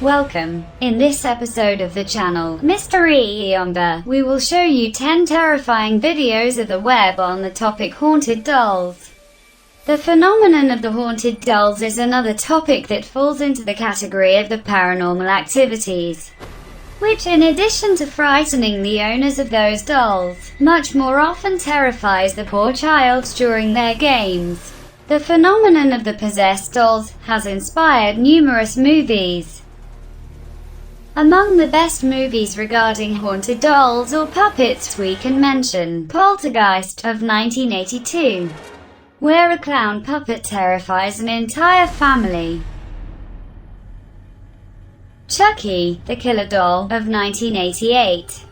Welcome. In this episode of the channel, Mystery Yonder, we will show you 10 terrifying videos of the web on the topic haunted dolls. The phenomenon of the haunted dolls is another topic that falls into the category of the paranormal activities, which in addition to frightening the owners of those dolls, much more often terrifies the poor child during their games. The phenomenon of the possessed dolls has inspired numerous movies. Among the best movies regarding haunted dolls or puppets we can mention Poltergeist of 1982, where a clown puppet terrifies an entire family. Chucky, the Killer Doll of 1988,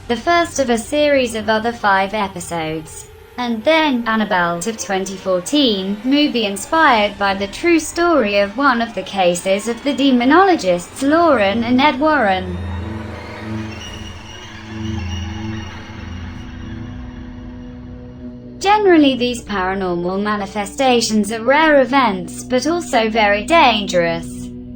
the first of a series of other 5 episodes. And then, Annabelle of 2014, movie inspired by the true story of one of the cases of the demonologists Lauren and Ed Warren. Generally, these paranormal manifestations are rare events, but also very dangerous,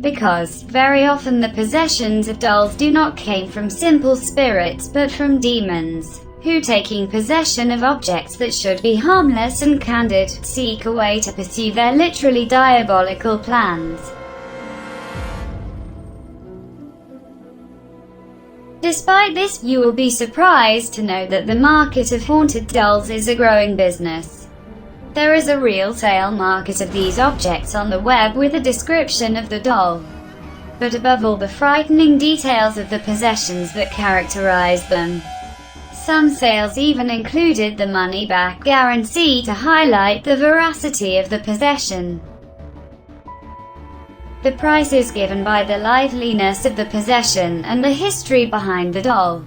because very often the possessions of dolls do not come from simple spirits but from demons, who, taking possession of objects that should be harmless and candid, seek a way to pursue their literally diabolical plans. Despite this, you will be surprised to know that the market of haunted dolls is a growing business. There is a real sale market of these objects on the web with a description of the doll, but above all the frightening details of the possessions that characterize them. Some sales even included the money-back guarantee to highlight the veracity of the possession. The price is given by the liveliness of the possession and the history behind the doll.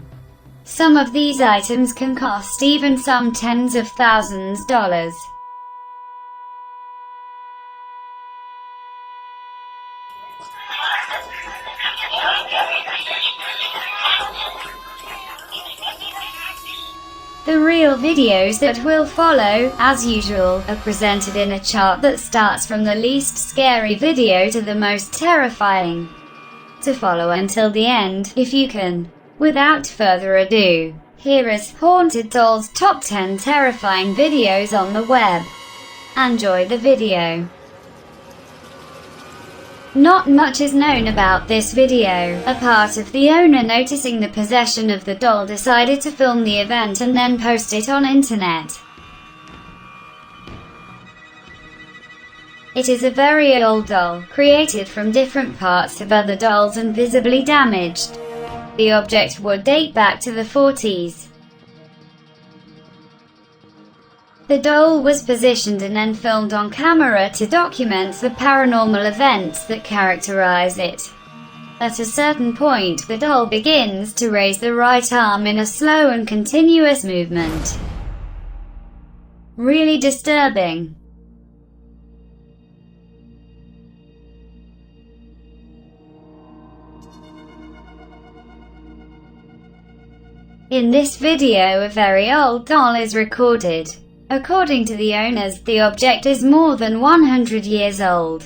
Some of these items can cost even some tens of thousands of dollars. The real videos that will follow, as usual, are presented in a chart that starts from the least scary video to the most terrifying. To follow until the end, if you can. Without further ado, here is Haunted Dolls Top 10 Terrifying Videos on the Web. Enjoy the video. Not much is known about this video, apart of the owner noticing the possession of the doll decided to film the event and then post it on internet. It is a very old doll, created from different parts of other dolls and visibly damaged. The object would date back to the 40s. The doll was positioned and then filmed on camera to document the paranormal events that characterize it. At a certain point, the doll begins to raise the right arm in a slow and continuous movement. Really disturbing. In this video, a very old doll is recorded. According to the owners, the object is more than 100 years old.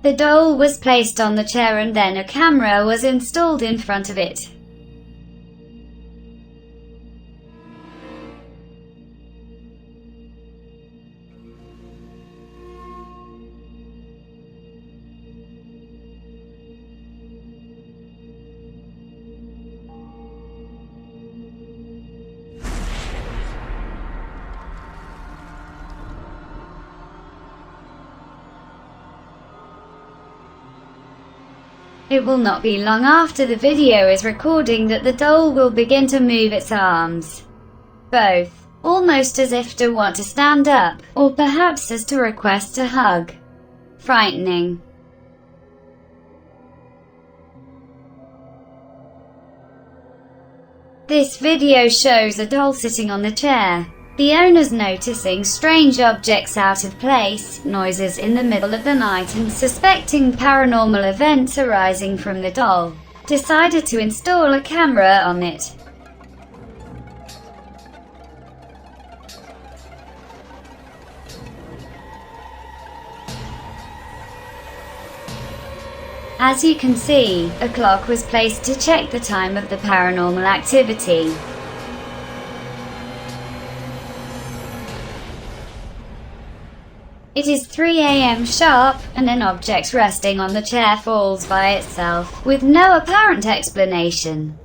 The doll was placed on the chair and then a camera was installed in front of it. It will not be long after the video is recording that the doll will begin to move its arms. Both, almost as if to want to stand up, or perhaps as to request a hug. Frightening. This video shows a doll sitting on the chair. The owners noticing strange objects out of place, noises in the middle of the night and suspecting paranormal events arising from the doll, decided to install a camera on it. As you can see, a clock was placed to check the time of the paranormal activity. It is 3 a.m. sharp, and an object resting on the chair falls by itself, with no apparent explanation.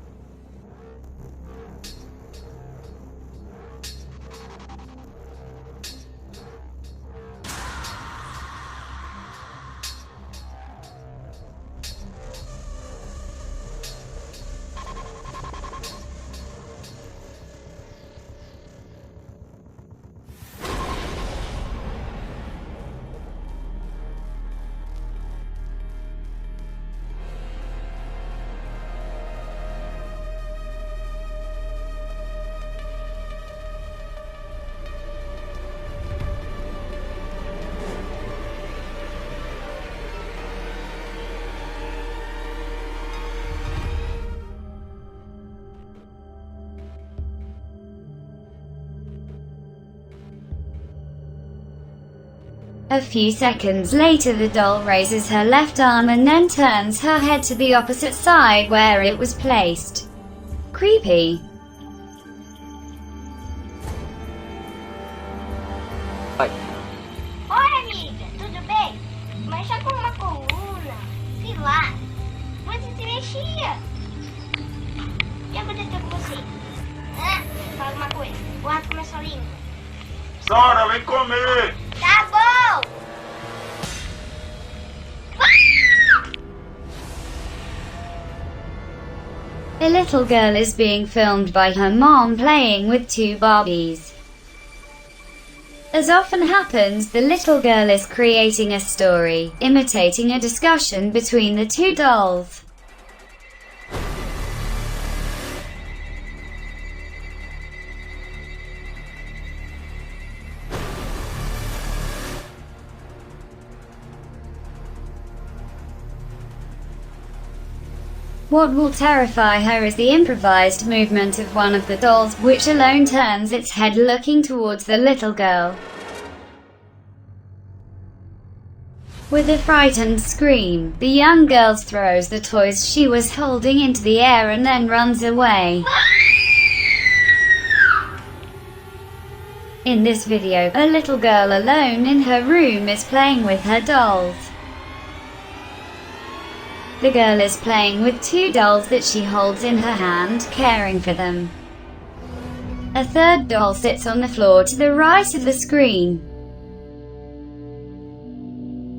A few seconds later, the doll raises her left arm and then turns her head to the opposite side where it was placed. Creepy. Oi, amiga, tudo bem? Mas tá com uma coluna, sei lá. Você se mexia. O que aconteceu com você? Fala uma coisa, o rato começou a língua. Sara, vem comer! Tá bom! A little girl is being filmed by her mom playing with two Barbies. As often happens, the little girl is creating a story, imitating a discussion between the two dolls. What will terrify her is the improvised movement of one of the dolls, which alone turns its head looking towards the little girl. With a frightened scream, the young girl throws the toys she was holding into the air and then runs away. In this video, a little girl alone in her room is playing with her dolls. The girl is playing with two dolls that she holds in her hand, caring for them. A third doll sits on the floor to the right of the screen.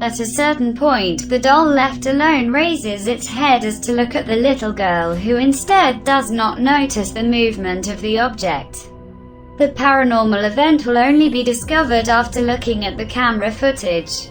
At a certain point, the doll left alone raises its head as to look at the little girl, who instead does not notice the movement of the object. The paranormal event will only be discovered after looking at the camera footage.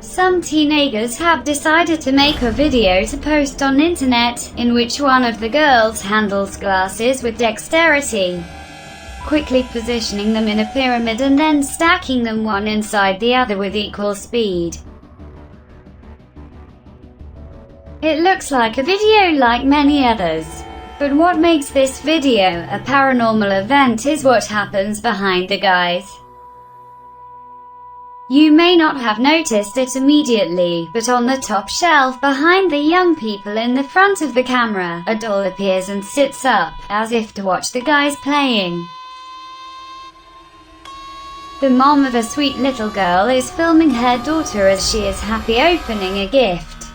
Some teenagers have decided to make a video to post on internet, in which one of the girls handles glasses with dexterity, quickly positioning them in a pyramid and then stacking them one inside the other with equal speed. It looks like a video like many others. But what makes this video a paranormal event is what happens behind the guys. You may not have noticed it immediately, but on the top shelf behind the young people in the front of the camera, a doll appears and sits up, as if to watch the guys playing. The mom of a sweet little girl is filming her daughter as she is happy opening a gift.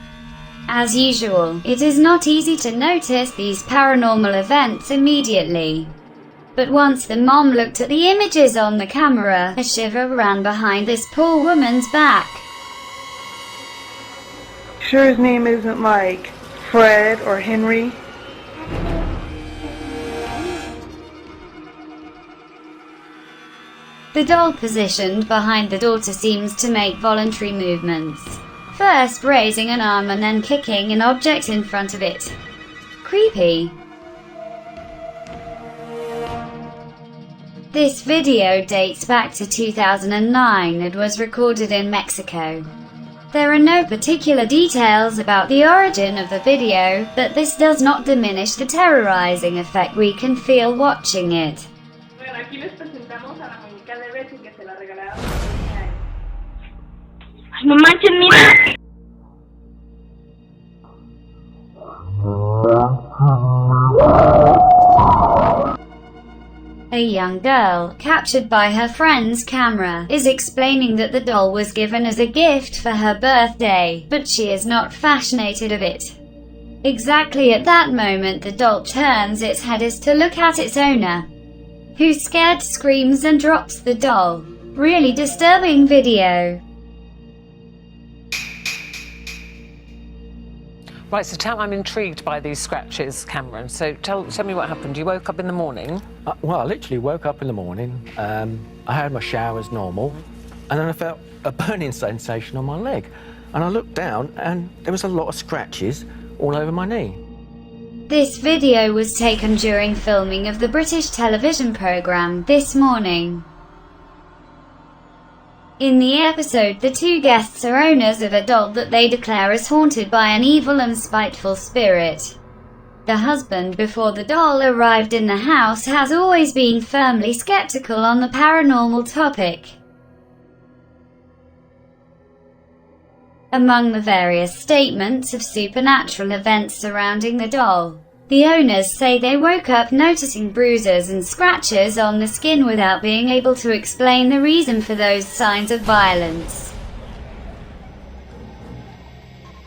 As usual, it is not easy to notice these paranormal events immediately. But once the mom looked at the images on the camera, a shiver ran behind this poor woman's back. Sure his name isn't like Fred or Henry? The doll positioned behind the daughter seems to make voluntary movements, first raising an arm and then kicking an object in front of it. Creepy. This video dates back to 2009 and was recorded in Mexico. There are no particular details about the origin of the video, but this does not diminish the terrorizing effect we can feel watching it. Bueno, aquí les presentamos a la muñeca de Betty que se la regalaron. Ay, no manches, mira. A young girl, captured by her friend's camera, is explaining that the doll was given as a gift for her birthday, but she is not fascinated of it. Exactly at that moment the doll turns its head as to look at its owner, who scared screams and drops the doll. Really disturbing video. Right, so I'm intrigued by these scratches, Cameron. So tell me what happened. You woke up in the morning? Well, I literally woke up in the morning. I had my shower as normal, and then I felt a burning sensation on my leg. And I looked down, and there was a lot of scratches all over my knee. This video was taken during filming of the British television programme This Morning. In the episode, the two guests are owners of a doll that they declare is haunted by an evil and spiteful spirit. The husband, before the doll arrived in the house, has always been firmly skeptical on the paranormal topic. Among the various statements of supernatural events surrounding the doll, the owners say they woke up noticing bruises and scratches on the skin without being able to explain the reason for those signs of violence.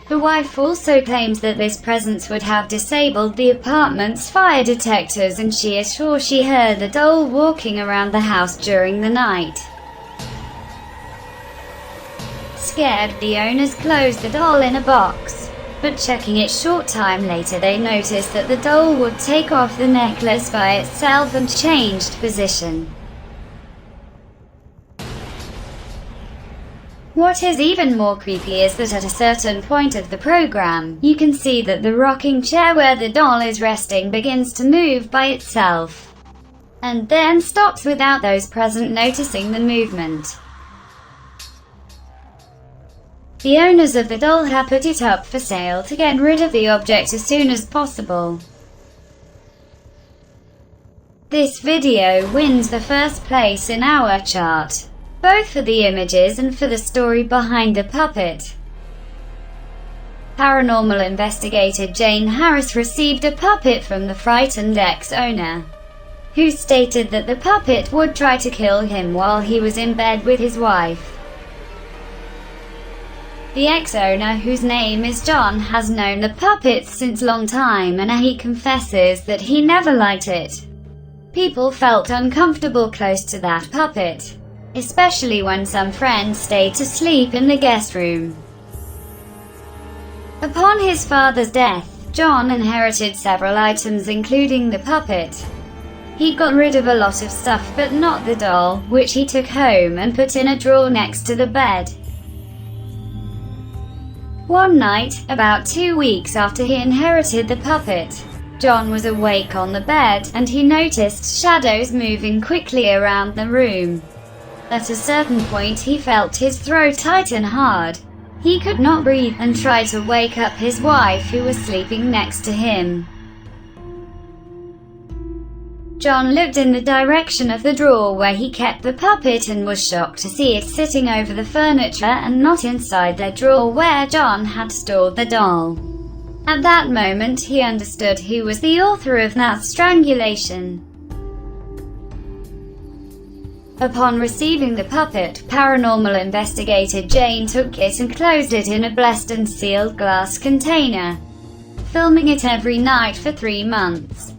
The wife also claims that this presence would have disabled the apartment's fire detectors, and she is sure she heard the doll walking around the house during the night. Scared, the owners closed the doll in a box. But checking it short time later, they noticed that the doll would take off the necklace by itself and changed position. What is even more creepy is that at a certain point of the program, you can see that the rocking chair where the doll is resting begins to move by itself, and then stops without those present noticing the movement. The owners of the doll have put it up for sale to get rid of the object as soon as possible. This video wins the first place in our chart, both for the images and for the story behind the puppet. Paranormal investigator Jane Harris received a puppet from the frightened ex-owner, who stated that the puppet would try to kill him while he was in bed with his wife. The ex-owner, whose name is John, has known the puppet since long time, and he confesses that he never liked it. People felt uncomfortable close to that puppet, especially when some friends stayed to sleep in the guest room. Upon his father's death, John inherited several items including the puppet. He got rid of a lot of stuff but not the doll, which he took home and put in a drawer next to the bed. One night, about 2 weeks after he inherited the puppet, John was awake on the bed, and he noticed shadows moving quickly around the room. At a certain point he felt his throat tighten hard. He could not breathe, and tried to wake up his wife, who was sleeping next to him. John looked in the direction of the drawer where he kept the puppet and was shocked to see it sitting over the furniture and not inside the drawer where John had stored the doll. At that moment he understood who was the author of that strangulation. Upon receiving the puppet, paranormal investigator Jane took it and closed it in a blessed and sealed glass container, filming it every night for 3 months.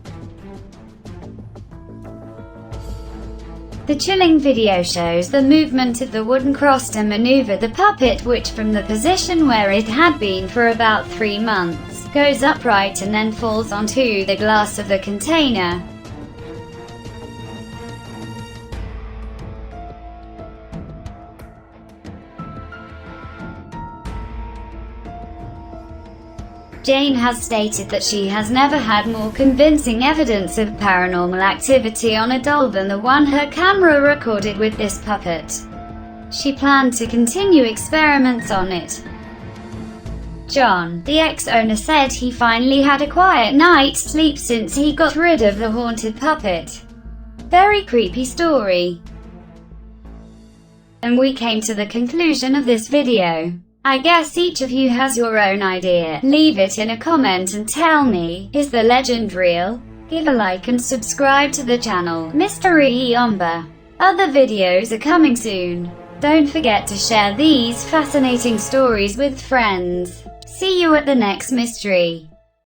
The chilling video shows the movement of the wooden cross to maneuver the puppet, which from the position where it had been for about 3 months, goes upright and then falls onto the glass of the container. Jane has stated that she has never had more convincing evidence of paranormal activity on a doll than the one her camera recorded with this puppet. She planned to continue experiments on it, John, the ex-owner, said he finally had a quiet night's sleep since he got rid of the haunted puppet. Very creepy story. And we came to the conclusion of this video. I guess each of you has your own idea. Leave it in a comment and tell me, is the legend real? Give a like and subscribe to the channel, Mystery Iomba. Other videos are coming soon. Don't forget to share these fascinating stories with friends. See you at the next mystery.